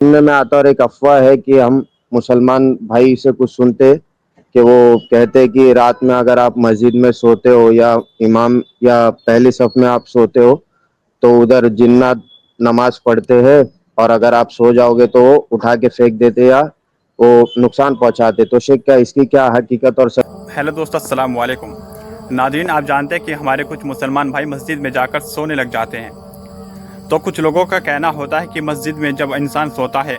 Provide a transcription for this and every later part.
सुनने में आता और एक अफवाह है कि हम मुसलमान भाई से कुछ सुनते कि वो कहते कि रात में अगर आप मस्जिद में सोते हो या इमाम या पहली सफ में आप सोते हो तो उधर जिन्नात नमाज पढ़ते हैं और अगर आप सो जाओगे तो वो उठा के फेंक देते या वो नुकसान पहुंचाते। तो शेख क्या इसकी क्या हकीकत और हेलो दोस्तों, अस्सलाम वालेकुम। नाज़रीन, आप जानते हैं कि हमारे कुछ मुसलमान भाई मस्जिद में जाकर सोने लग जाते हैं। तो कुछ लोगों का कहना होता है कि मस्जिद में जब इंसान सोता है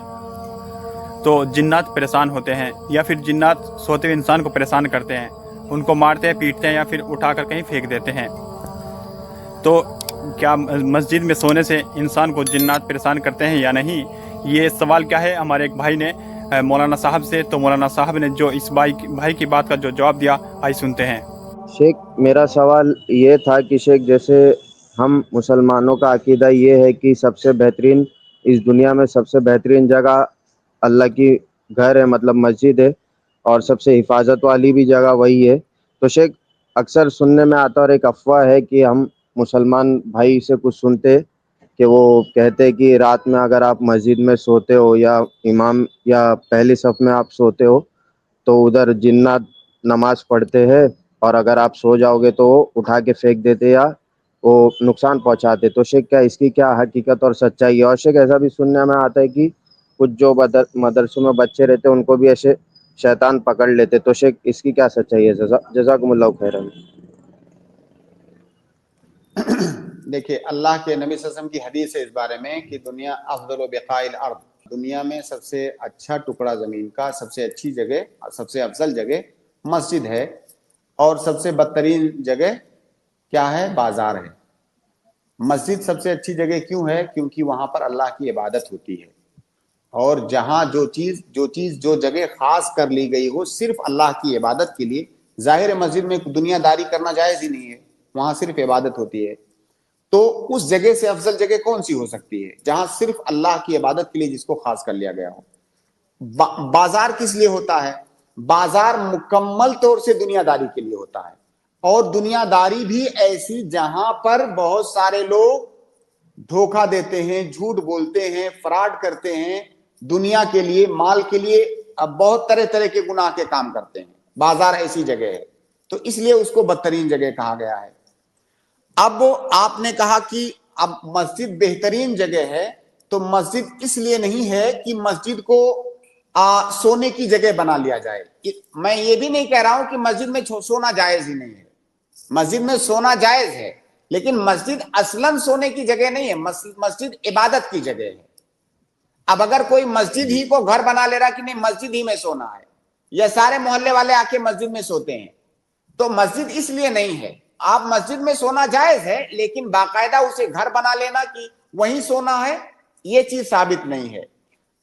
तो जिन्नात परेशान होते हैं या फिर जिन्नात सोते हुए इंसान को परेशान करते हैं, उनको मारते हैं, पीटते हैं या फिर उठाकर कहीं फेंक देते हैं। तो क्या मस्जिद में सोने से इंसान को जिन्नात परेशान करते हैं या नहीं, ये सवाल क्या है हमारे एक भाई ने मौलाना साहब से। तो मौलाना साहब ने जो इस भाई की बात का जो जवाब दिया, आइए सुनते हैं। शेख मेरा सवाल ये था कि शेख जैसे हम मुसलमानों का अकीदा ये है कि सबसे बेहतरीन इस दुनिया में सबसे बेहतरीन जगह अल्लाह की घर है, मतलब मस्जिद है, और सबसे हिफाजत वाली भी जगह वही है। तो शेख अक्सर सुनने में आता और एक अफवाह है कि हम मुसलमान भाई से कुछ सुनते कि वो कहते कि रात में अगर आप मस्जिद में सोते हो या इमाम या पहली सफ में आप सोते हो तो उधर जिन्नात नमाज पढ़ते हैं और अगर आप सो जाओगे तो वो उठा के फेंक देते या वो नुकसान पहुंचाते। तो शेख क्या इसकी क्या हकीकत और सच्चाई है? और शेख ऐसा भी सुनने में आता है कि कुछ जो मदरसों में बच्चे रहते हैं उनको भी ऐसे शैतान पकड़ लेते। तो शेख इसकी क्या सच्चाई है? जज़ाकुमुल्लाह खैरन। देखिए, अल्लाह के नबी सल्लल्लाहु अलैहि वसल्लम की हदीस है इस बारे में कि दुनिया अफदल बिकाइल अर्द, दुनिया में सबसे अच्छा टुकड़ा ज़मीन का, सबसे अच्छी जगह, सबसे अफजल जगह मस्जिद है, और सबसे बदतरीन जगह क्या है? बाजार है। मस्जिद सबसे अच्छी जगह क्यों है? क्योंकि वहाँ पर अल्लाह की इबादत होती है, और जहाँ जो चीज़ जो जगह खास कर ली गई हो सिर्फ अल्लाह की इबादत के लिए, ज़ाहिर मस्जिद में दुनियादारी करना जायज़ ही नहीं है, वहाँ सिर्फ इबादत होती है। तो उस जगह से अफजल जगह कौन सी हो सकती है जहां सिर्फ अल्लाह की इबादत के लिए जिसको खास कर लिया गया हो? बाजार किस लिए होता है? बाजार मुकम्मल तौर से दुनियादारी के लिए होता है, और दुनियादारी भी ऐसी जहां पर बहुत सारे लोग धोखा देते हैं, झूठ बोलते हैं, फ्रॉड करते हैं, दुनिया के लिए, माल के लिए, अब बहुत तरह तरह के गुनाह के काम करते हैं। बाजार ऐसी जगह है, तो इसलिए उसको बदतरीन जगह कहा गया है। अब आपने कहा कि अब मस्जिद बेहतरीन जगह है, तो मस्जिद इसलिए नहीं है कि मस्जिद को सोने की जगह बना लिया जाए। मैं ये भी नहीं कह रहा हूं कि मस्जिद में सोना जायज ही नहीं है, मस्जिद में सोना जायज है, लेकिन मस्जिद असलन सोने की जगह नहीं है, मस्जिद इबादत की जगह है। अब अगर कोई मस्जिद ही को घर बना ले रहा कि नहीं मस्जिद ही में सोना है, या सारे मोहल्ले वाले आके मस्जिद में सोते हैं, तो मस्जिद इसलिए नहीं है। आप मस्जिद में सोना जायज है, लेकिन बाकायदा उसे घर बना लेना कि वहीं सोना है, ये चीज साबित नहीं है।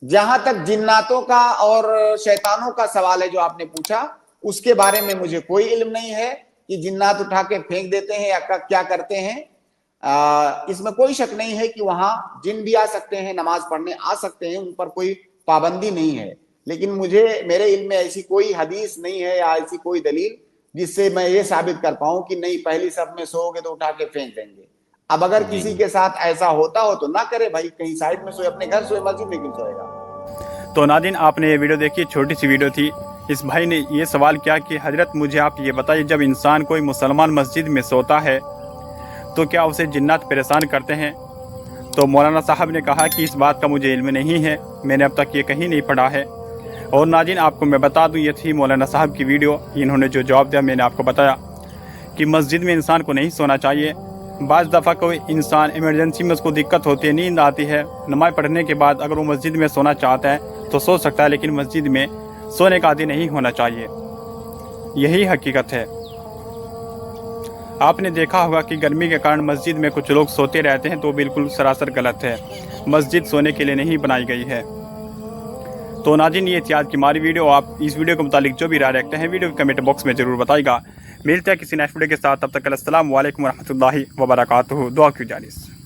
जहां तक जिन्नातों का और शैतानों का सवाल है जो आपने पूछा, उसके बारे में मुझे कोई इल्म नहीं है कि जिन्नात उठा के फेंक देते हैं या क्या करते हैं। इसमें कोई शक नहीं है कि वहां जिन भी आ सकते हैं, नमाज पढ़ने आ सकते हैं, उन पर कोई पाबंदी नहीं है। लेकिन मेरे इल्म में ऐसी कोई हदीस नहीं है या ऐसी कोई दलील जिससे मैं ये साबित कर पाऊं कि नहीं पहली सफ में सोओगे तो उठा के फेंक देंगे। अब अगर किसी के साथ ऐसा होता हो तो ना करे भाई, कहीं साइड में सोए, अपने घर सोए, मस्जिद में क्यों सोएगा? तो नाज़रीन, आपने ये वीडियो देखी, छोटी सी वीडियो थी। इस भाई ने ये सवाल किया कि हजरत मुझे आप ये बताइए, जब इंसान कोई मुसलमान मस्जिद में सोता है तो क्या उसे जिन्नात परेशान करते हैं? तो मौलाना साहब ने कहा कि इस बात का मुझे इल्म नहीं है, मैंने अब तक ये कहीं नहीं पढ़ा है। और नाज़रीन, आपको मैं बता दूं, ये थी मौलाना साहब की वीडियो। इन्होंने जो जवाब दिया मैंने आपको बताया कि मस्जिद में इंसान को नहीं सोना चाहिए। बाज़ दफ़ा कोई इंसान इमरजेंसी में उसको दिक्कत होती है, नींद आती है, नमाज़ पढ़ने के बाद अगर वो मस्जिद में सोना चाहता है तो सो सकता है, लेकिन मस्जिद में सोने का आदी नहीं होना चाहिए। यही हकीकत है। आपने देखा होगा कि गर्मी के कारण मस्जिद में कुछ लोग सोते रहते हैं, तो बिल्कुल सरासर गलत है। मस्जिद सोने के लिए नहीं बनाई गई है। तो नाज़रीन, ये थी आज की हमारी वीडियो। आप इस वीडियो के मुतालिक जो भी राय रखते हैं, वीडियो के कमेंट बॉक्स में ज़रूर बताइएगा। मिलते हैं किसी नेक्स्ट वीडियो के साथ, तब तक अस्सलाम वालेकुम रहमतुल्लाहि व बरकातुहू। दुआ कीजिए।